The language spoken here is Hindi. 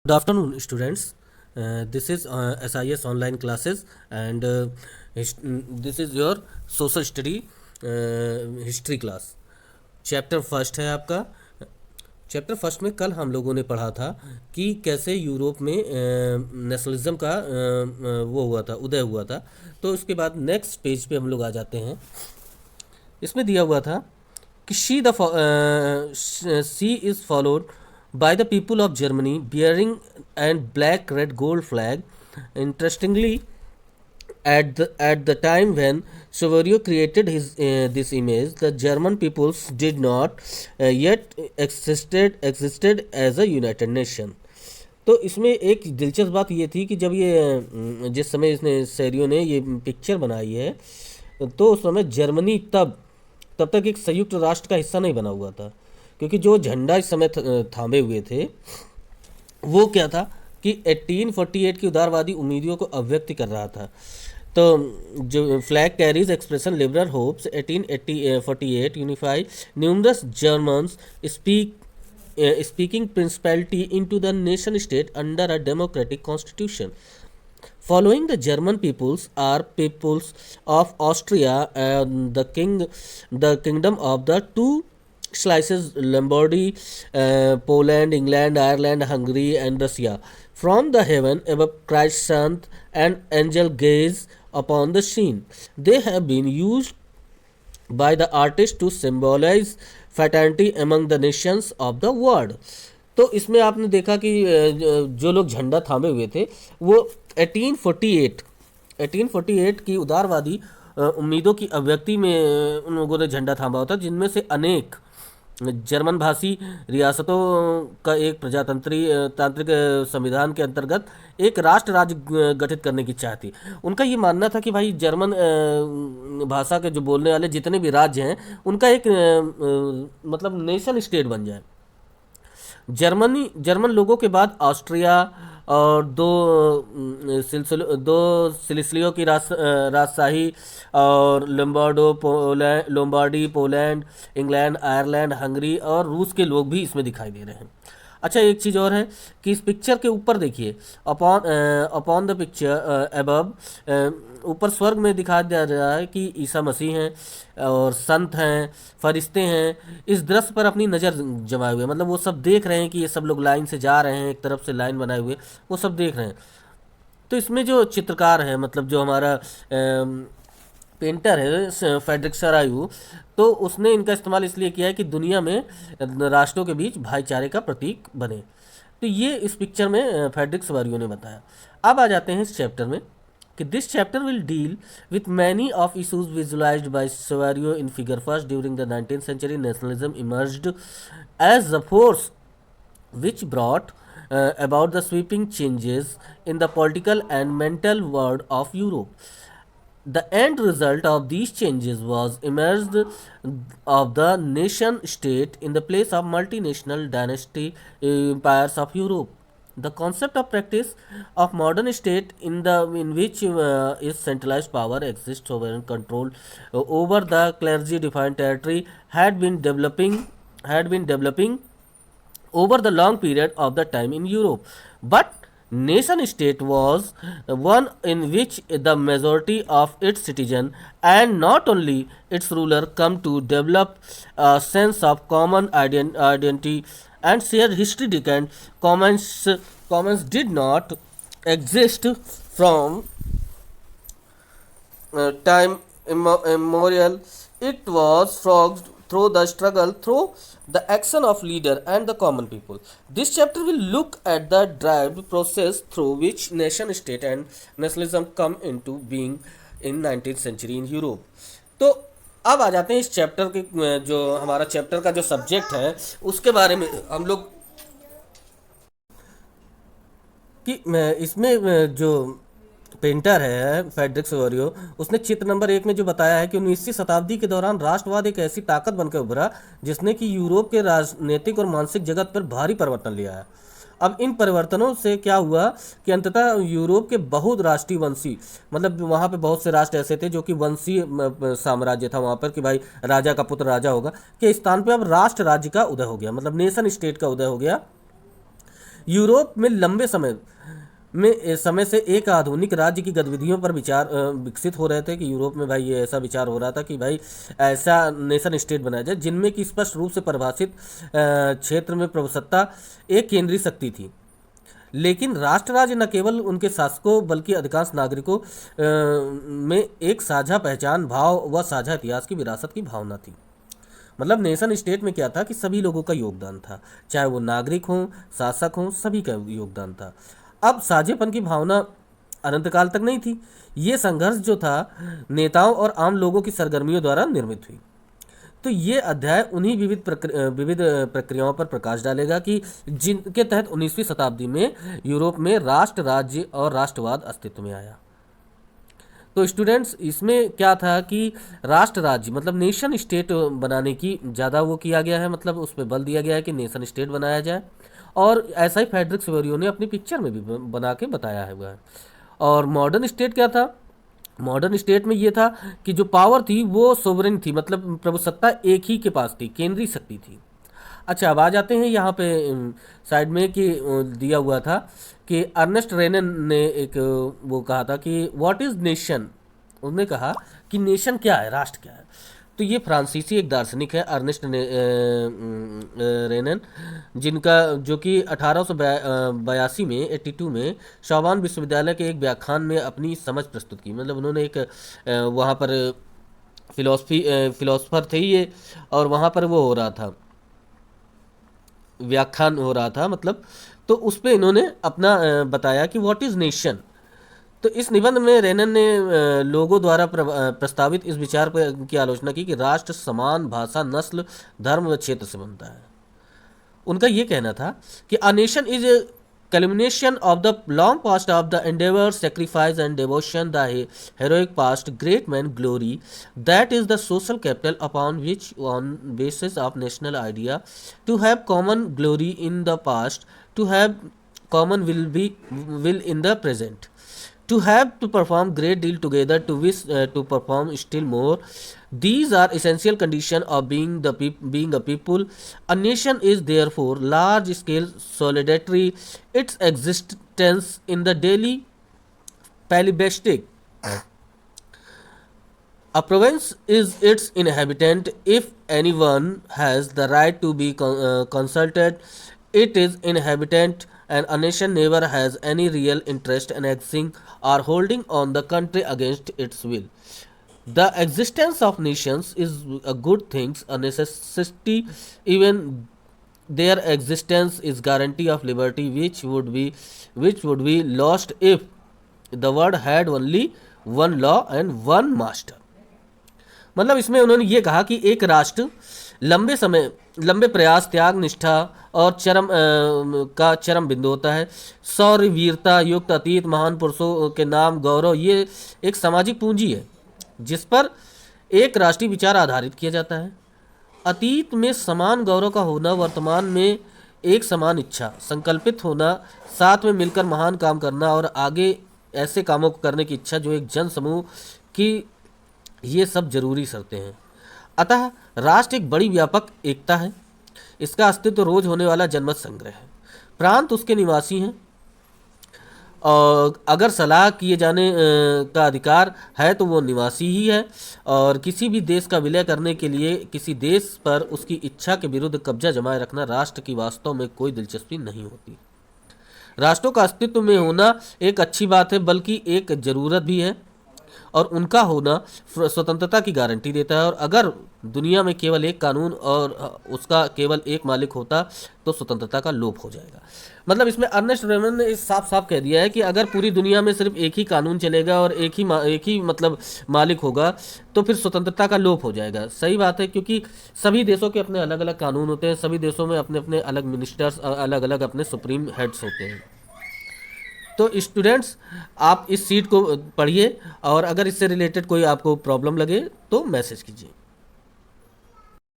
Good afternoon, students. This is SIS online classes, and this is your social study history class. Chapter first है आपका। चैप्टर फर्स्ट में कल हम लोगों ने पढ़ा था कि कैसे यूरोप में नेशनलिज्म का वो हुआ था, उदय हुआ था। तो उसके बाद नेक्स्ट पेज पे हम लोग आ जाते हैं। इसमें दिया हुआ था कि C is followed by the people of Germany bearing and black red gold flag. Interestingly, at the time when Saverio created this image, the German peoples did not yet existed as a united nation. तो इसमें एक दिलचस्प बात ये थी कि जब ये जिस समय इसने सेरियो ने ये पिक्चर बनाई है, तो उस समय जर्मनी तब तक एक संयुक्त राष्ट्र का हिस्सा नहीं बना हुआ था, क्योंकि जो झंडा इस समय थामे हुए थे वो क्या था कि 1848 की उदारवादी उम्मीदों को अभिव्यक्त कर रहा था। तो जो flag carries expression liberal hopes 1848 unify numerous Germans speaking principality into the nation state under a democratic constitution. Following the German peoples are peoples of Austria and the kingdom of the two slices Lombardy, Poland, England, Ireland, Hungary, and Russia. From the heaven above Christ's Son and angel gaze upon the scene. They have been used by the artist to symbolize fraternity among the nations of the world. तो इसमें आपने देखा कि जो लोग झंडा थामे हुए थे वो 1848 की उदारवादी उम्मीदों की अभिव्यक्ति में उन लोगों ने झंडा थामा होता, जिनमें से अनेक जर्मन भाषी रियासतों का एक तांत्रिक संविधान के अंतर्गत एक राष्ट्र राज्य गठित करने की चाह थी। उनका ये मानना था कि भाई जर्मन भाषा के जो बोलने वाले जितने भी राज्य हैं उनका एक मतलब नेशन स्टेट बन जाए। जर्मन लोगों के बाद ऑस्ट्रिया और दो सिलिसियों की राजशाही और Lombardy, Poland, England, Ireland, Hungary और रूस के लोग भी इसमें दिखाई दे रहे हैं। अच्छा, एक चीज़ और है कि इस पिक्चर के ऊपर देखिए, अपॉन द पिक्चर अबव, ऊपर स्वर्ग में दिखा दिया रहा है कि ईसा मसीह हैं और संत हैं, फरिश्ते हैं, इस दृश्य पर अपनी नज़र जमाए हुए, मतलब वो सब देख रहे हैं कि ये सब लोग लाइन से जा रहे हैं, एक तरफ से लाइन बनाए हुए वो सब देख रहे हैं। तो इसमें जो चित्रकार है, मतलब जो हमारा पेंटर है फ्रेडरिक सरायू, तो उसने इनका इस्तेमाल इसलिए किया है कि दुनिया में राष्ट्रों के बीच भाईचारे का प्रतीक बने। तो ये इस पिक्चर में फ्रेडरिक सरायू ने बताया। अब आ जाते हैं इस चैप्टर में कि this chapter will deal with many of issues visualised by Sorrieu in figure first during the 19th century. Nationalism emerged as the force which brought about the sweeping changes in the political and mental world of Europe. The end result of these changes was emerged of the nation state in the place of multinational dynasty empires of Europe. The concept of practice of modern state in which is centralized power exists sovereign control over the clergy defined territory had been developing over the long period of the time in Europe. But nation state was one in which the majority of its citizens and not only its ruler come to develop a sense of common identity and shared history. Commons did not exist from time immemorial. It was forged through the struggle, through the action of leader and the common people. This chapter will look at the derived process through which nation state and nationalism come into being in 19th century in Europe. तो अब आ जाते हैं इस चैप्टर के, जो हमारा चैप्टर का जो सब्जेक्ट है उसके बारे में हम लोग कि इसमें जो पेंटर है फ्रेडरिक सरायू, उसने चित्र नंबर 1 में जो बताया है कि 19वीं शताब्दी के दौरान राष्ट्रवाद एक ऐसी ताकत बनकर उभरा जिसने कि यूरोप के राजनीतिक और मानसिक जगत पर भारी परिवर्तन लिया है। अब इन परिवर्तनों से क्या हुआ कि अंततः यूरोप के बहुत राष्ट्रीय वंशी, मतलब वहाँ पे बहुत से राष्ट्र ऐसे थे जो कि वंशीय साम्राज्य था वहाँ पर कि भाई राजा का पुत्र राजा होगा, के स्थान पे अब राष्ट्र राज्य का उदय हो गया, मतलब नेशन स्टेट का उदय हो गया। यूरोप में लंबे समय से एक आधुनिक राज्य की गतिविधियों पर विचार विकसित हो रहे थे कि यूरोप में भाई ये ऐसा विचार हो रहा था कि भाई ऐसा नेशन स्टेट बनाया जाए जिनमें कि स्पष्ट रूप से परिभाषित क्षेत्र में प्रभुसत्ता एक केंद्रीय शक्ति थी, लेकिन राष्ट्र राज्य न केवल उनके शासकों बल्कि अधिकांश नागरिकों में एक साझा पहचान भाव व साझा इतिहास की विरासत की भावना थी। मतलब नेशन स्टेट में क्या था कि सभी लोगों का योगदान था, चाहे वो नागरिक हों, शासक हों, सभी का योगदान था। अब साझेपन की भावना अनंत काल तक नहीं थी। ये संघर्ष जो था नेताओं और आम लोगों की सरगर्मियों द्वारा निर्मित हुई। तो ये अध्याय उन्हीं विविध प्रक्रियाओं पर प्रकाश डालेगा कि जिनके तहत 19वीं शताब्दी में यूरोप में राष्ट्र राज्य और राष्ट्रवाद अस्तित्व में आया। तो स्टूडेंट्स, इसमें क्या था कि राष्ट्र राज्य मतलब नेशन स्टेट बनाने की ज़्यादा वो किया गया है, मतलब उस पर बल दिया गया है कि नेशन स्टेट बनाया जाए, और ऐसा ही फ्रेडरिक सेवरियो ने अपनी पिक्चर में भी बना के बताया है हुआ है। और मॉडर्न स्टेट क्या था? मॉडर्न स्टेट में ये था कि जो पावर थी वो सोवरेन थी, मतलब प्रभुसत्ता एक ही के पास थी, केंद्रीय शक्ति थी। अच्छा, अब आ जाते हैं यहाँ पे साइड में कि दिया हुआ था कि अर्नेस्ट रेनन ने एक वो कहा था कि व्हाट इज़ नेशन। उन्होंने कहा कि नेशन क्या है, राष्ट्र क्या है। तो ये फ्रांसीसी एक दार्शनिक है अर्नेस्ट रेनन, जिनका जो कि 1882 में 82 में सोर्बोन विश्वविद्यालय के एक व्याख्यान में अपनी समझ प्रस्तुत की। मतलब उन्होंने एक वहाँ पर फिलोसफर थे ये, और वहाँ पर वो हो रहा था, व्याख्यान हो रहा था मतलब, तो उस पर इन्होंने अपना बताया कि व्हाट इज़ नेशन। तो इस निबंध में रेनन ने लोगों द्वारा प्रस्तावित इस विचार की आलोचना की कि राष्ट्र समान भाषा, नस्ल, धर्म व क्षेत्र से बनता है। उनका ये कहना था कि a nation is a culmination of the long past of the endeavor, sacrifice and devotion, the heroic past, great man glory, that is the social capital upon which on basis of national idea to have common glory in the past, to have common will in the present, to have to perform great deal together, to wish to perform still more. These are essential condition of being a people. A nation is therefore large scale solidarity. Its existence in the daily palibastic. A province is its inhabitant. If anyone has the right to be consulted, it is inhabitant, and a nation never has any real interest in annexing or holding on the country against its will. The existence of nations is a good thing, a necessity. Even their existence is guarantee of liberty, which would be lost if the world had only one law and one master. मतलब इसमें उन्होंने ये कहा कि एक राष्ट्र लंबे प्रयास, त्याग, निष्ठा और का चरम बिंदु होता है। शौर्य, वीरता युक्त अतीत, महान पुरुषों के नाम, गौरव, ये एक सामाजिक पूंजी है जिस पर एक राष्ट्रीय विचार आधारित किया जाता है। अतीत में समान गौरव का होना, वर्तमान में एक समान इच्छा संकल्पित होना, साथ में मिलकर महान काम करना और आगे ऐसे कामों को करने की इच्छा जो एक जन समूह की, ये सब जरूरी शर्तें हैं। अतः राष्ट्र एक बड़ी व्यापक एकता है। इसका अस्तित्व रोज होने वाला जनमत संग्रह है। प्रांत उसके निवासी हैं, और अगर सलाह किए जाने का अधिकार है तो वो निवासी ही है, और किसी भी देश का विलय करने के लिए किसी देश पर उसकी इच्छा के विरुद्ध कब्जा जमाए रखना राष्ट्र की वास्तव में कोई दिलचस्पी नहीं होती। राष्ट्रों का अस्तित्व में होना एक अच्छी बात है, बल्कि एक ज़रूरत भी है, और उनका होना स्वतंत्रता की गारंटी देता है। और अगर दुनिया में केवल एक कानून और उसका केवल एक मालिक होता तो स्वतंत्रता का लोप हो जाएगा। मतलब इसमें अर्नेस्ट रेमन ने साफ साफ कह दिया है कि अगर पूरी दुनिया में सिर्फ एक ही कानून चलेगा और एक ही मतलब मालिक होगा तो फिर स्वतंत्रता का लोप हो जाएगा। सही बात है, क्योंकि सभी देशों के अपने अलग अलग कानून होते हैं, सभी देशों में अपने अपने अलग मिनिस्टर्स, अलग अलग अपने सुप्रीम हेड्स होते हैं। तो स्टूडेंट्स, आप इस सीट को पढ़िए, और अगर इससे रिलेटेड कोई आपको प्रॉब्लम लगे तो मैसेज कीजिए।